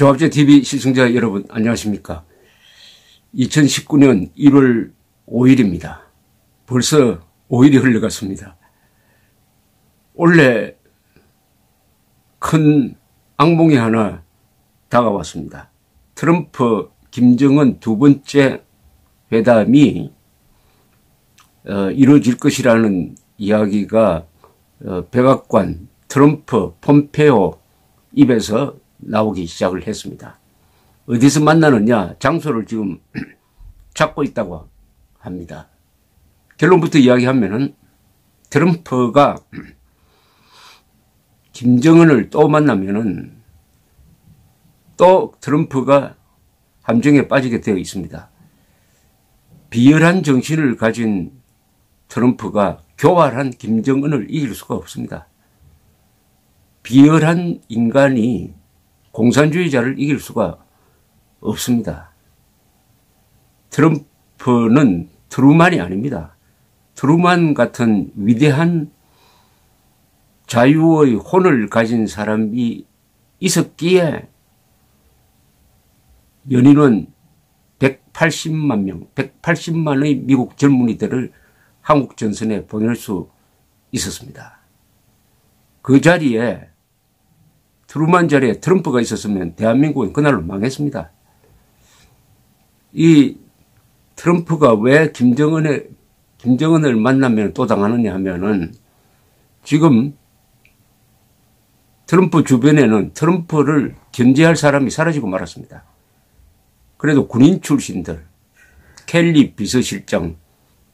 조합제TV 시청자 여러분 안녕하십니까. 2019년 1월 5일입니다. 벌써 5일이 흘러갔습니다. 원래 큰 악몽이 하나 다가왔습니다. 트럼프 김정은 두 번째 회담이 이루어질 것이라는 이야기가 백악관 트럼프 폼페오 입에서 나오기 시작을 했습니다. 어디서 만나느냐 장소를 지금 찾고 있다고 합니다. 결론부터 이야기하면은 트럼프가 김정은을 또 만나면은 또 트럼프가 함정에 빠지게 되어 있습니다. 비열한 정신을 가진 트럼프가 교활한 김정은을 이길 수가 없습니다. 비열한 인간이 공산주의자를 이길 수가 없습니다. 트럼프는 트루만이 아닙니다. 트루만 같은 위대한 자유의 혼을 가진 사람이 있었기에 연인은 180만 명, 180만의 미국 젊은이들을 한국 전선에 보낼 수 있었습니다. 그 자리에 트루만 자리에 트럼프가 있었으면 대한민국은 그날로 망했습니다. 이 트럼프가 왜 김정은을 만나면 또 당하느냐 하면은 지금 트럼프 주변에는 트럼프를 견제할 사람이 사라지고 말았습니다. 그래도 군인 출신들, 켈리 비서실장,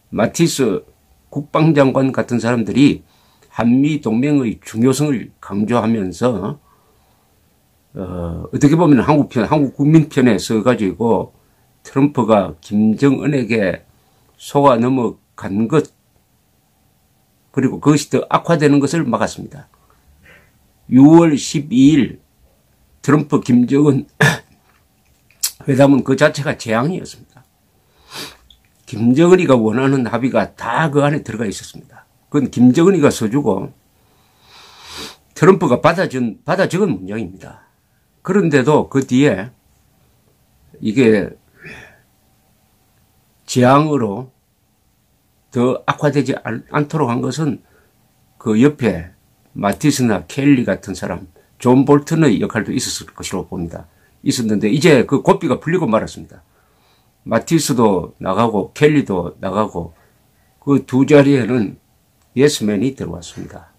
마티스 국방장관 같은 사람들이 한미동맹의 중요성을 강조하면서 어떻게 보면 한국 국민 편에 서가지고 트럼프가 김정은에게 속아 넘어간 것, 그리고 그것이 더 악화되는 것을 막았습니다. 6월 12일 트럼프 김정은 회담은 그 자체가 재앙이었습니다. 김정은이가 원하는 합의가 다 그 안에 들어가 있었습니다. 그건 김정은이가 써주고 트럼프가 받아 적은 문장입니다. 그런데도 그 뒤에 이게 재앙으로 더 악화되지 않도록 한 것은 그 옆에 마티스나 켈리 같은 사람, 존 볼턴의 역할도 있었을 것이라고 봅니다. 있었는데 이제 그 고삐가 풀리고 말았습니다. 마티스도 나가고 켈리도 나가고 그 두 자리에는 예스맨이 들어왔습니다.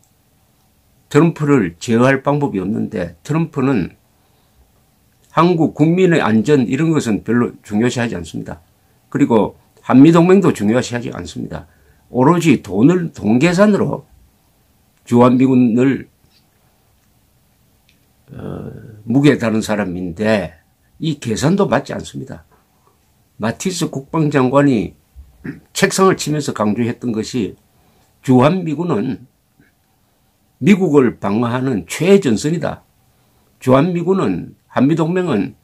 트럼프를 제어할 방법이 없는데 트럼프는 한국 국민의 안전 이런 것은 별로 중요시하지 않습니다. 그리고 한미동맹도 중요시하지 않습니다. 오로지 돈 계산으로 주한미군을 무게에 다룬 사람인데 이 계산도 맞지 않습니다. 마티스 국방장관이 책상을 치면서 강조했던 것이 주한미군은 미국을 방어하는 최전선이다. 주한미군은 한미동맹은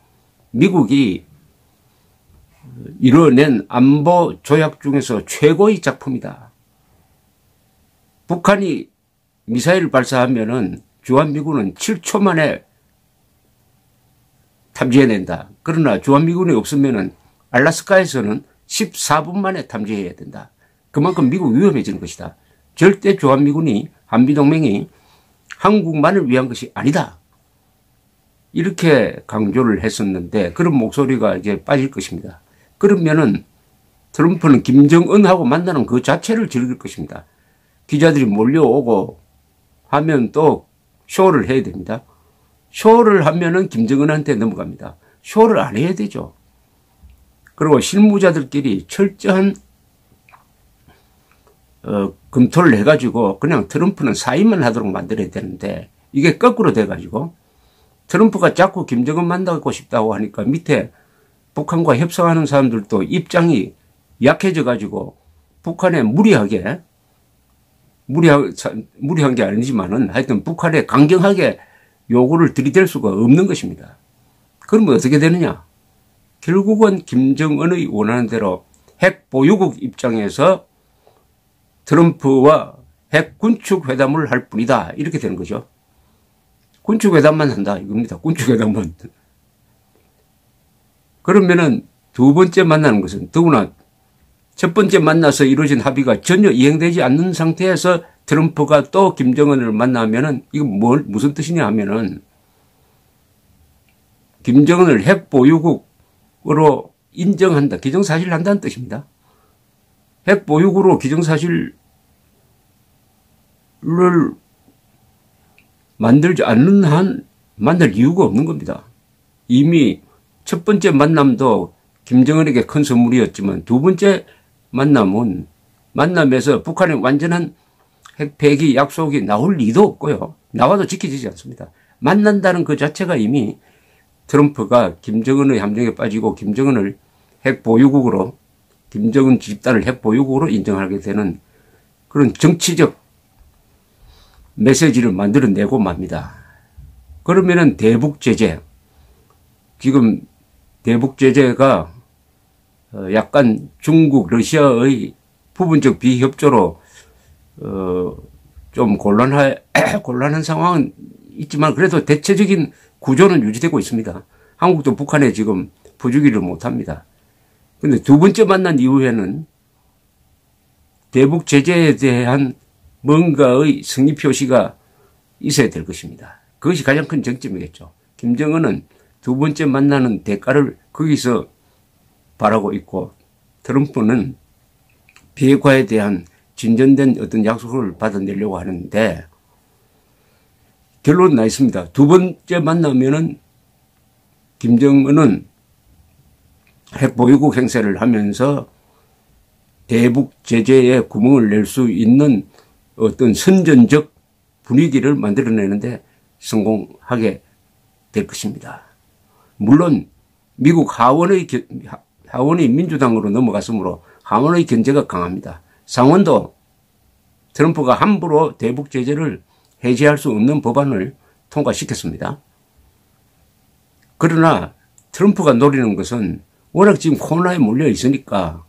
미국이 이뤄낸 안보 조약 중에서 최고의 작품이다. 북한이 미사일을 발사하면은 주한미군은 7초 만에 탐지해낸다. 그러나 주한미군이 없으면은 알라스카에서는 14분 만에 탐지해야 된다. 그만큼 미국 위험해지는 것이다. 절대 주한미군이 한미동맹이 한국만을 위한 것이 아니다. 이렇게 강조를 했었는데 그런 목소리가 이제 빠질 것입니다. 그러면은 트럼프는 김정은하고 만나는 그 자체를 즐길 것입니다. 기자들이 몰려오고 하면 또 쇼를 해야 됩니다. 쇼를 하면은 김정은한테 넘어갑니다. 쇼를 안 해야 되죠. 그리고 실무자들끼리 철저한 검토를 해가지고 그냥 트럼프는 사인만 하도록 만들어야 되는데 이게 거꾸로 돼가지고 트럼프가 자꾸 김정은 만나고 싶다고 하니까 밑에 북한과 협상하는 사람들도 입장이 약해져가지고 북한에 무리한 게 아니지만은 하여튼 북한에 강경하게 요구를 들이댈 수가 없는 것입니다. 그러면 어떻게 되느냐? 결국은 김정은의 원하는 대로 핵 보유국 입장에서 트럼프와 핵 군축 회담을 할 뿐이다. 이렇게 되는 거죠. 군축 회담만 한다 이겁니다. 군축 회담만. 그러면은 두 번째 만나는 것은 더구나 첫 번째 만나서 이루어진 합의가 전혀 이행되지 않는 상태에서 트럼프가 또 김정은을 만나면은 이거 무슨 뜻이냐 하면은 김정은을 핵 보유국으로 인정한다, 기정사실을 한다는 뜻입니다. 핵 보유국으로 기정사실을 만들지 않는 한 만날 이유가 없는 겁니다. 이미 첫 번째 만남도 김정은에게 큰 선물이었지만 두 번째 만남에서 북한의 완전한 핵 폐기 약속이 나올 리도 없고요. 나와도 지켜지지 않습니다. 만난다는 그 자체가 이미 트럼프가 김정은의 함정에 빠지고 김정은을 핵 보유국으로, 김정은 집단을 핵 보유국으로 인정하게 되는 그런 정치적 메시지를 만들어내고 맙니다. 그러면은 대북 제재, 지금 대북 제재가 약간 중국, 러시아의 부분적 비협조로 좀 곤란한 상황은 있지만 그래도 대체적인 구조는 유지되고 있습니다. 한국도 북한에 지금 부주기를 못합니다. 그런데 두 번째 만난 이후에는 대북 제재에 대한 뭔가의 승리 표시가 있어야 될 것입니다. 그것이 가장 큰 쟁점이겠죠. 김정은은 두 번째 만나는 대가를 거기서 바라고 있고 트럼프는 비핵화에 대한 진전된 어떤 약속을 받아내려고 하는데 결론은 나 있습니다. 두 번째 만나면은 김정은은 핵보유국 행세를 하면서 대북 제재에 구멍을 낼 수 있는 어떤 선전적 분위기를 만들어내는데 성공하게 될 것입니다. 물론 미국 하원의 민주당으로 넘어갔으므로 하원의 견제가 강합니다. 상원도 트럼프가 함부로 대북 제재를 해제할 수 없는 법안을 통과시켰습니다. 그러나 트럼프가 노리는 것은 워낙 지금 코로나에 몰려 있으니까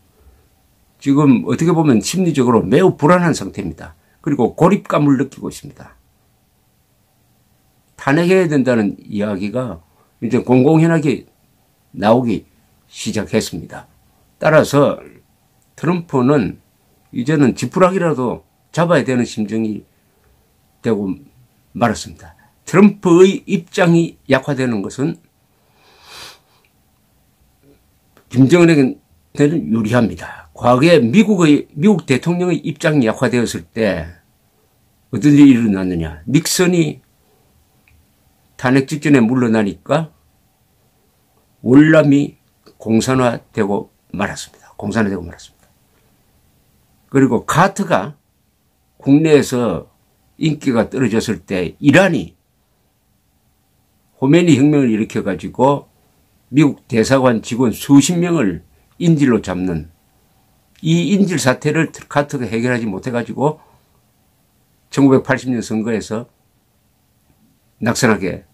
지금 어떻게 보면 심리적으로 매우 불안한 상태입니다. 그리고 고립감을 느끼고 있습니다. 탄핵해야 된다는 이야기가 이제 공공연하게 나오기 시작했습니다. 따라서 트럼프는 이제는 지푸라기라도 잡아야 되는 심정이 되고 말았습니다. 트럼프의 입장이 약화되는 것은 김정은에게는 유리합니다. 과거에 미국 대통령의 입장이 약화되었을 때 어떤 일이 일어났느냐. 닉슨이 탄핵 직전에 물러나니까 월남이 공산화되고 말았습니다. 그리고 카트가 국내에서 인기가 떨어졌을 때 이란이 호메니 혁명을 일으켜가지고 미국 대사관 직원 수십 명을 인질로 잡는 이 인질 사태를 카트가 해결하지 못해가지고 1980년 선거에서 낙선하게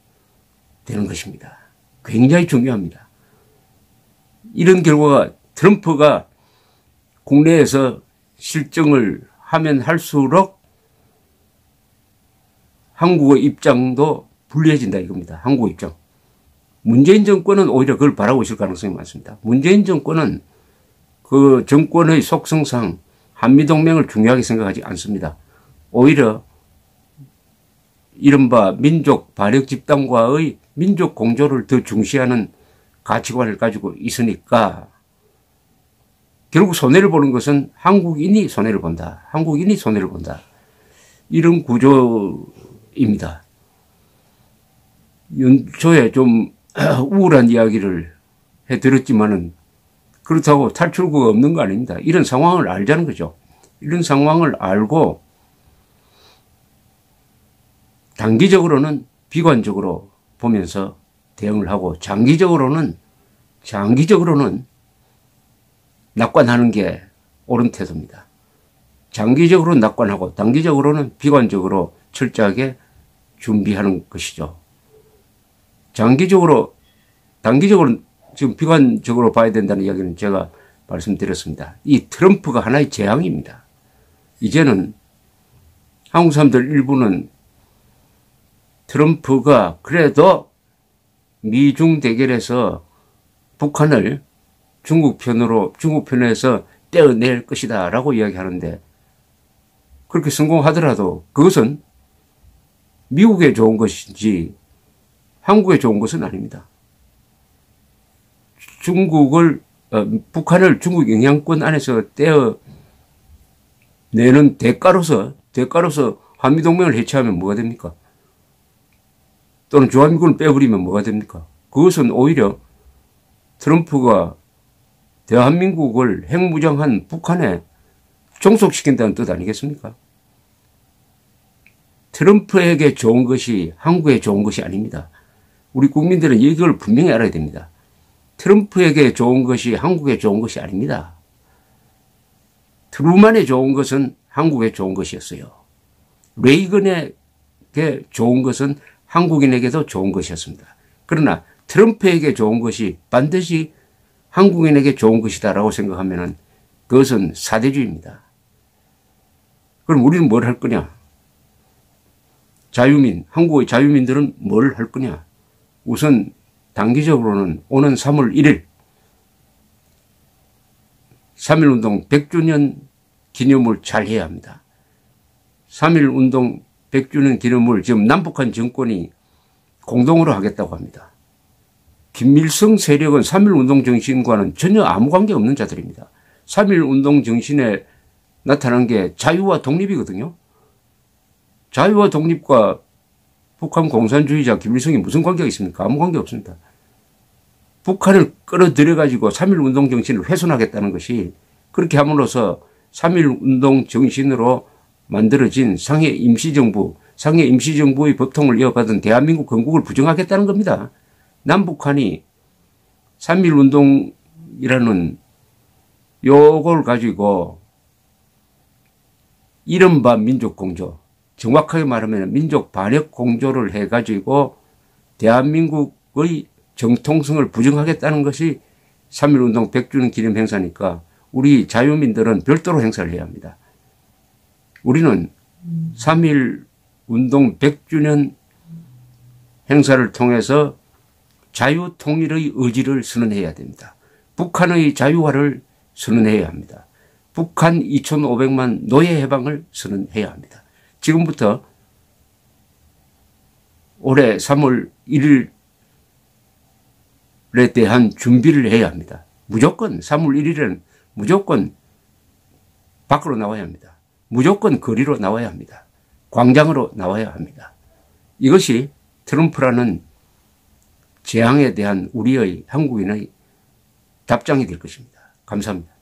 되는 것입니다. 굉장히 중요합니다. 이런 결과가 트럼프가 국내에서 실정을 하면 할수록 한국의 입장도 불리해진다 이겁니다. 한국의 입장. 문재인 정권은 오히려 그걸 바라고 있을 가능성이 많습니다. 문재인 정권은 그 정권의 속성상 한미동맹을 중요하게 생각하지 않습니다. 오히려 이른바 민족 반역 집단과의 민족 공조를 더 중시하는 가치관을 가지고 있으니까 결국 손해를 보는 것은 한국인이 손해를 본다. 이런 구조입니다. 연초에 좀 우울한 이야기를 해드렸지만은 그렇다고 탈출구가 없는 거 아닙니다. 이런 상황을 알자는 거죠. 이런 상황을 알고 단기적으로는 비관적으로 보면서 대응을 하고 장기적으로는 낙관하는 게 옳은 태도입니다. 장기적으로 낙관하고 단기적으로는 비관적으로 철저하게 준비하는 것이죠. 단기적으로 지금 비관적으로 봐야 된다는 이야기는 제가 말씀드렸습니다. 이 트럼프가 하나의 재앙입니다. 이제는 한국 사람들 일부는 트럼프가 그래도 미중 대결에서 북한을 중국 편에서 떼어낼 것이다 라고 이야기하는데, 그렇게 성공하더라도 그것은 미국에 좋은 것이지 한국에 좋은 것은 아닙니다. 북한을 중국 영향권 안에서 떼어내는 대가로서 한미동맹을 해체하면 뭐가 됩니까? 또는 주한미군을 빼버리면 뭐가 됩니까? 그것은 오히려 트럼프가 대한민국을 핵무장한 북한에 종속시킨다는 뜻 아니겠습니까? 트럼프에게 좋은 것이 한국에 좋은 것이 아닙니다. 우리 국민들은 이걸 분명히 알아야 됩니다. 트럼프에게 좋은 것이 한국에 좋은 것이 아닙니다. 트루만에 좋은 것은 한국에 좋은 것이었어요. 레이건에게 좋은 것은 한국인에게도 좋은 것이었습니다. 그러나 트럼프에게 좋은 것이 반드시 한국인에게 좋은 것이다라고 생각하면 그것은 사대주의입니다. 그럼 우리는 뭘 할 거냐? 한국의 자유민들은 뭘 할 거냐? 우선 단기적으로는 오는 3월 1일 3.1운동 100주년 기념을 잘 해야 합니다. 3.1운동 100주년 기념을 지금 남북한 정권이 공동으로 하겠다고 합니다. 김일성 세력은 3.1운동 정신과는 전혀 아무 관계 없는 자들입니다. 3.1운동 정신에 나타난 게 자유와 독립이거든요. 자유와 독립과 북한 공산주의자 김일성이 무슨 관계가 있습니까? 아무 관계 없습니다. 북한을 끌어들여가지고 3.1운동 정신을 훼손하겠다는 것이, 그렇게 함으로써 3.1운동 정신으로 만들어진 상해 임시정부의 법통을 이어받은 대한민국 건국을 부정하겠다는 겁니다. 남북한이 3.1운동이라는 요걸 가지고 이른바 민족공조, 정확하게 말하면 민족 반역 공조를 해가지고 대한민국의 정통성을 부정하겠다는 것이 3.1운동 100주년 기념 행사니까 우리 자유민들은 별도로 행사를 해야 합니다. 우리는 3.1운동 100주년 행사를 통해서 자유통일의 의지를 선언해야 됩니다. 북한의 자유화를 선언해야 합니다. 북한 2,500만 노예 해방을 선언해야 합니다. 지금부터 올해 3월 1일에 대한 준비를 해야 합니다. 무조건 3월 1일은 무조건 밖으로 나와야 합니다. 무조건 거리로 나와야 합니다. 광장으로 나와야 합니다. 이것이 트럼프라는 재앙에 대한 우리의 한국인의 답장이 될 것입니다. 감사합니다.